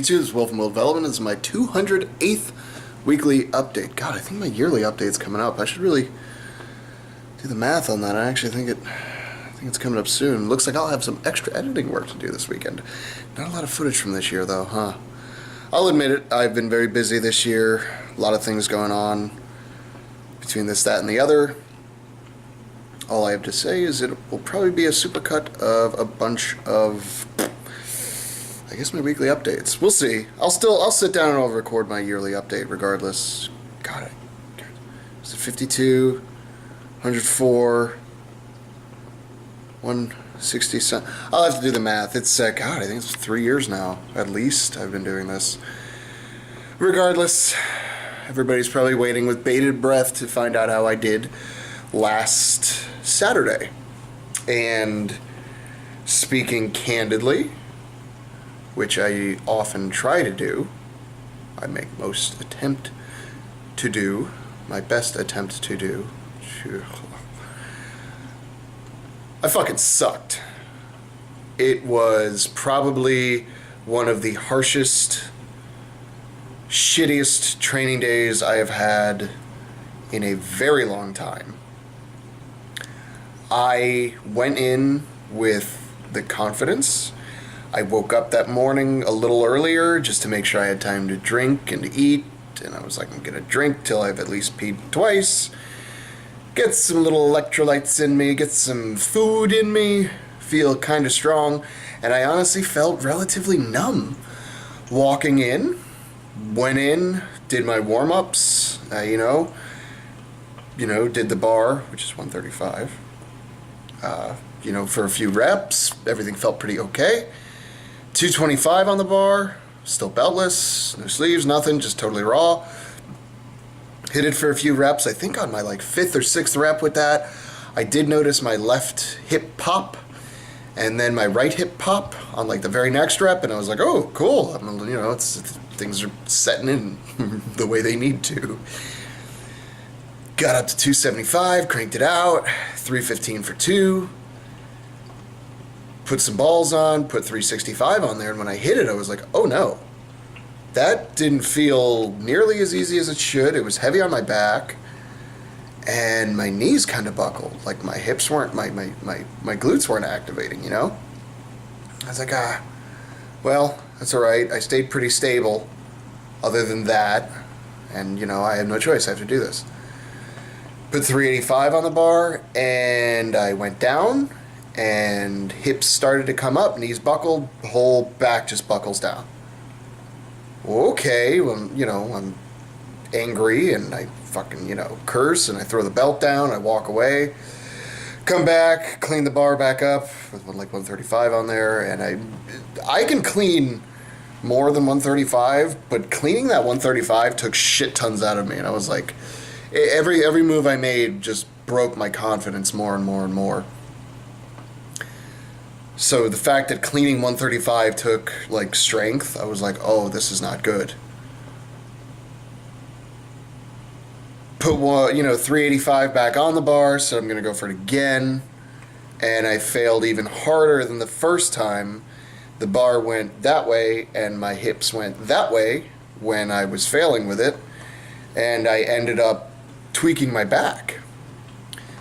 YouTube. This is Will from Will Development. This is my 208th weekly update. God, I think my yearly update's coming up. I should really do the math on that. I actually think it's coming up soon. Looks like I'll have some extra editing work to do this weekend. Not a lot of footage from this year, though, huh? I'll admit it. I've been very busy this year. A lot of things going on between this, that, and the other. All I have to say is it will probably be a supercut of a bunch of, I guess, my weekly updates. We'll see. I'll sit down and I'll record my yearly update regardless. God, is it 52, 104, 160? I'll have to do the math. It's, God, I think it's 3 years now, at least, I've been doing this. Regardless, everybody's probably waiting with bated breath to find out how I did last Saturday. And speaking candidly, which I often try to do, I make most attempt to do, my best attempt to do, I fucking sucked. It was probably one of the harshest, shittiest training days I have had in a very long time. I went in with the confidence. I woke up that morning a little earlier just to make sure I had time to drink and to eat, and I was like, I'm gonna drink till I've at least peed twice, get some little electrolytes in me, get some food in me, feel kind of strong, and I honestly felt relatively numb. Walking in, went in, did my warm-ups, did the bar, which is 135. For a few reps, everything felt pretty okay. 225 on the bar, still beltless, no sleeves, nothing, just totally raw. Hit it for a few reps. I think on my 5th or 6th rep with that, I did notice my left hip pop and then my right hip pop on the very next rep, and I was like, oh, cool. Things are setting in the way they need to. Got up to 275, cranked it out, 315 for 2. Put some balls on, put 365 on there, and when I hit it, I was like, oh no. That didn't feel nearly as easy as it should. It was heavy on my back, and my knees kind of buckled. My hips weren't, my glutes weren't activating, I was like, well, that's all right. I stayed pretty stable other than that, and, I had no choice. I have to do this. Put 385 on the bar, and I went down, and hips started to come up, knees buckled, whole back just buckles down. Okay, well, I'm angry, and I fucking, curse, and I throw the belt down, I walk away, come back, clean the bar back up with 135 on there, and I can clean more than 135, but cleaning that 135 took shit tons out of me, and I was like, every move I made just broke my confidence more and more and more. So the fact that cleaning 135 took strength, I was like, oh, this is not good. Put 385 back on the bar, so I'm gonna go for it again, and I failed even harder than the first time. The bar went that way, and my hips went that way when I was failing with it, and I ended up tweaking my back.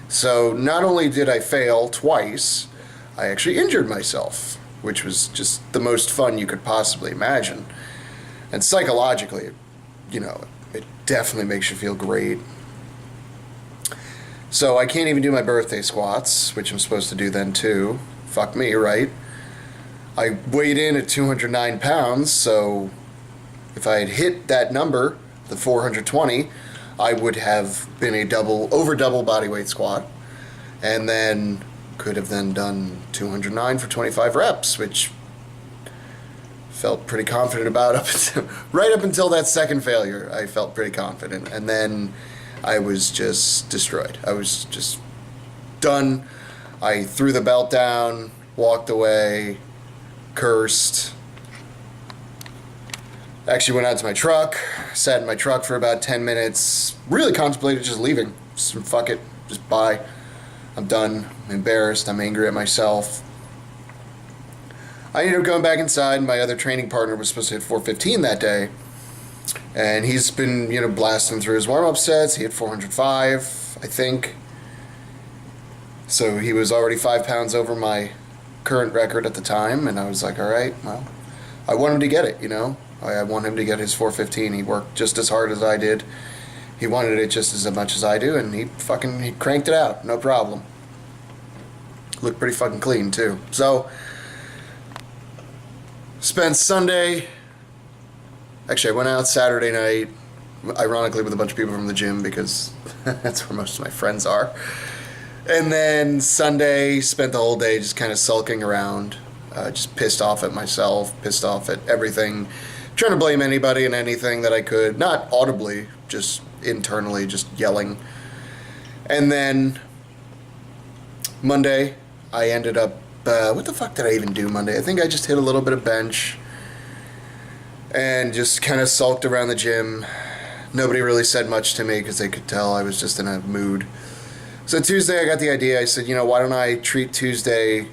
So not only did I fail twice, I actually injured myself, which was just the most fun you could possibly imagine. And psychologically, it definitely makes you feel great. So I can't even do my birthday squats, which I'm supposed to do then too. Fuck me, right? I weighed in at 209 pounds, so if I had hit that number, the 420, I would have been over double body weight squat, and then could have then done 209 for 25 reps, which felt pretty confident about right up until that second failure. I felt pretty confident, and then I was just destroyed. I was just done. I threw the belt down, walked away, cursed. Actually went out to my truck, sat in my truck for about 10 minutes, really contemplated just leaving. Just fuck it, just bye. I'm done. I'm embarrassed. I'm angry at myself. I ended up going back inside, and my other training partner was supposed to hit 415 that day. And he's been, blasting through his warm-up sets. He hit 405, I think. So he was already 5 pounds over my current record at the time, and I was like, all right, well, I want him to get it, I want him to get his 415. He worked just as hard as I did. He wanted it just as much as I do, and he cranked it out, no problem. Looked pretty fucking clean, too. So, spent Sunday... Actually, I went out Saturday night, ironically with a bunch of people from the gym, because that's where most of my friends are. And then Sunday, spent the whole day just kind of sulking around, just pissed off at myself, pissed off at everything, trying to blame anybody and anything that I could, not audibly, just internally, just yelling. And then Monday, I ended up, what the fuck did I even do Monday? I think I just hit a little bit of bench and just kind of sulked around the gym. Nobody really said much to me because they could tell I was just in a mood. So Tuesday I got the idea. I said, why don't I treat Tuesday,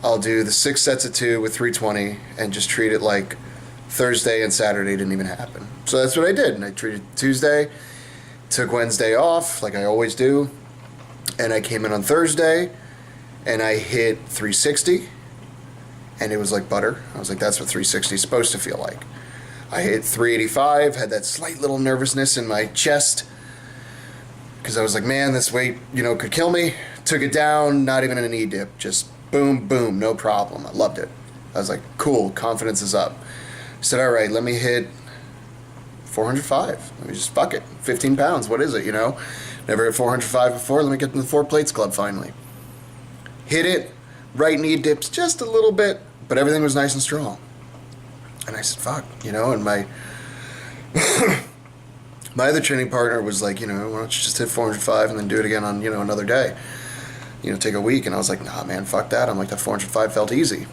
I'll do the 6 sets of 2 with 320 and just treat it like Thursday and Saturday didn't even happen. So that's what I did. And I treated Tuesday, took Wednesday off like I always do. And I came in on Thursday and I hit 360. And it was like butter. I was like, that's what 360 is supposed to feel like. I hit 385, had that slight little nervousness in my chest. Because I was like, man, this weight, could kill me. Took it down, not even in a knee dip. Just boom, boom, no problem. I loved it. I was like, cool, confidence is up. I said, all right, let me hit 405. Let me just fuck it. 15 pounds, what is it, Never hit 405 before. Let me get in the 4 plates club finally. Hit it. Right knee dips just a little bit, but everything was nice and strong. And I said, fuck, and my my other training partner was like, why don't you just hit 405 and then do it again on, another day. Take a week. And I was like, nah, man, fuck that. I'm like, that 405 felt easy.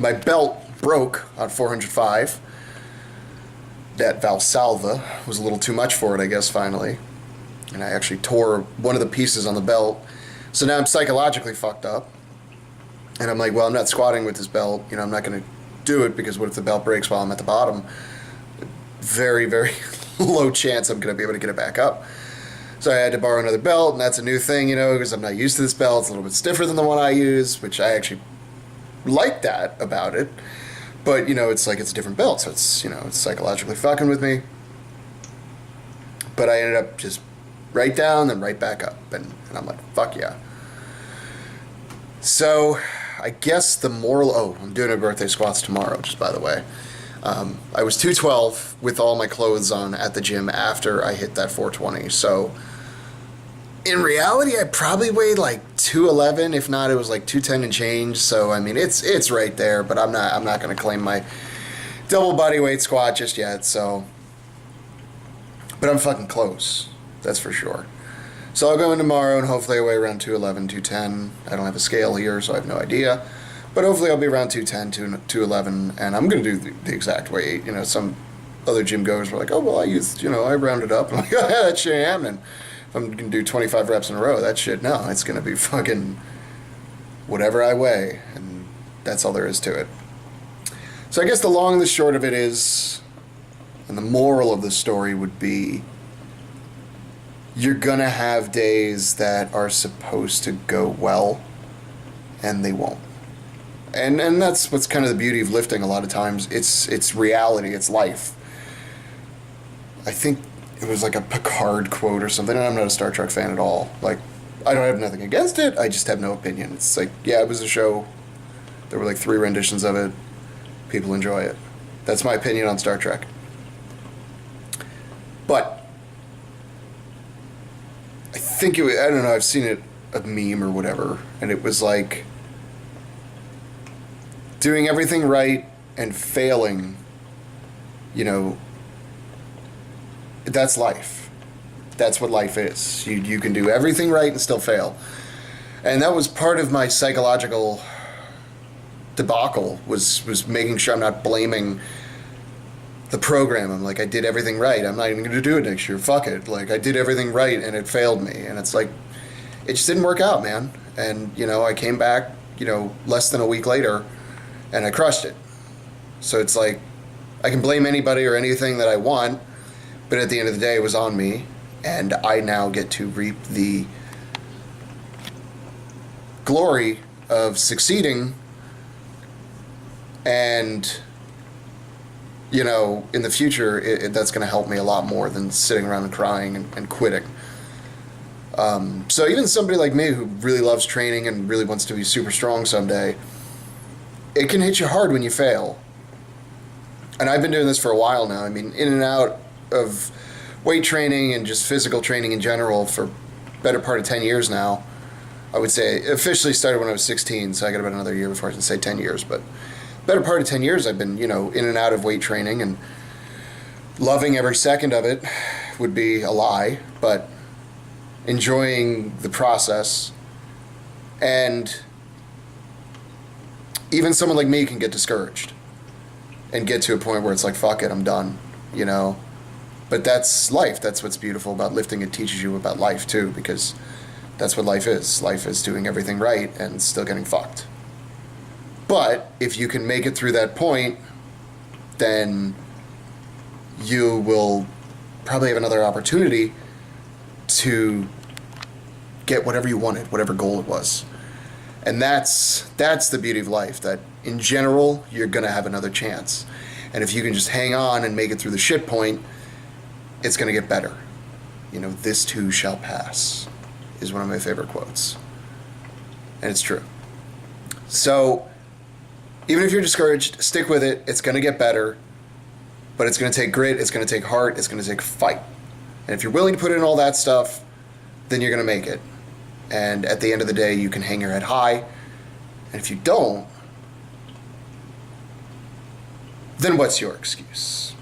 My belt broke on 405. That Valsalva was a little too much for it, I guess, finally. And I actually tore one of the pieces on the belt. So now I'm psychologically fucked up. And I'm like, well, I'm not squatting with this belt. I'm not going to do it because what if the belt breaks while I'm at the bottom? Very, very low chance I'm going to be able to get it back up. So I had to borrow another belt, and that's a new thing, because I'm not used to this belt. It's a little bit stiffer than the one I use, which I actually like that about it. But, it's like it's a different belt, so it's, it's psychologically fucking with me. But I ended up just right down, then right back up. And I'm like, fuck yeah. So I guess the moral... I'm doing a birthday squats tomorrow, just by the way. I was 212 with all my clothes on at the gym after I hit that 420. So in reality, I probably weighed like 211. If not, it was like 210 and change. So I mean, it's right there. But I'm not going to claim my double body weight squat just yet. So, but I'm fucking close. That's for sure. So I'll go in tomorrow and hopefully I weigh around 211, 210. I don't have a scale here, so I have no idea. But hopefully I'll be around 210, 211, and I'm going to do the exact weight. Some other gym goers were like, oh, well, I rounded up. I'm like, oh, yeah, that shit ain't happening. If I'm going to do 25 reps in a row, that shit, no, it's going to be fucking whatever I weigh, and that's all there is to it. So I guess the long and the short of it is, and the moral of the story would be, you're going to have days that are supposed to go well, and they won't. And that's what's kind of the beauty of lifting a lot of times. It's reality, it's life. I think it was like a Picard quote or something, and I'm not a Star Trek fan at all. Like, I don't have nothing against it, I just have no opinion. It's like, yeah, it was a show. There were like 3 renditions of it. People enjoy it. That's my opinion on Star Trek. But I think I don't know, I've seen it, a meme or whatever, and it was like, doing everything right and failing, that's life. That's what life is. You can do everything right and still fail. And that was part of my psychological debacle, was making sure I'm not blaming the program. I'm like, I did everything right. I'm not even going to do it next year. Fuck it. Like, I did everything right and it failed me. And it's like, it just didn't work out, man. And, I came back, less than a week later, and I crushed it. So it's like, I can blame anybody or anything that I want, but at the end of the day, it was on me, and I now get to reap the glory of succeeding. And, you know, in the future, that's going to help me a lot more than sitting around and crying and quitting. So even somebody like me who really loves training and really wants to be super strong someday, it can hit you hard when you fail. And I've been doing this for a while now. I mean, in and out of weight training and just physical training in general for better part of 10 years now. I would say officially started when I was 16, so I got about another year before I can say 10 years. But better part of 10 years I've been, you know, in and out of weight training, and loving every second of it would be a lie, but enjoying the process. And even someone like me can get discouraged and get to a point where it's like, fuck it, I'm done, you know. But that's life. That's what's beautiful about lifting. It teaches you about life too, because that's what life is. Life is doing everything right and still getting fucked. But if you can make it through that point, then you will probably have another opportunity to get whatever you wanted, whatever goal it was. And that's the beauty of life, that in general, you're going to have another chance. And if you can just hang on and make it through the shit point, it's going to get better. You know, this too shall pass is one of my favorite quotes. And it's true. So even if you're discouraged, stick with it. It's going to get better. But it's going to take grit. It's going to take heart. It's going to take fight. And if you're willing to put in all that stuff, then you're going to make it. And at the end of the day, you can hang your head high. And if you don't, then what's your excuse?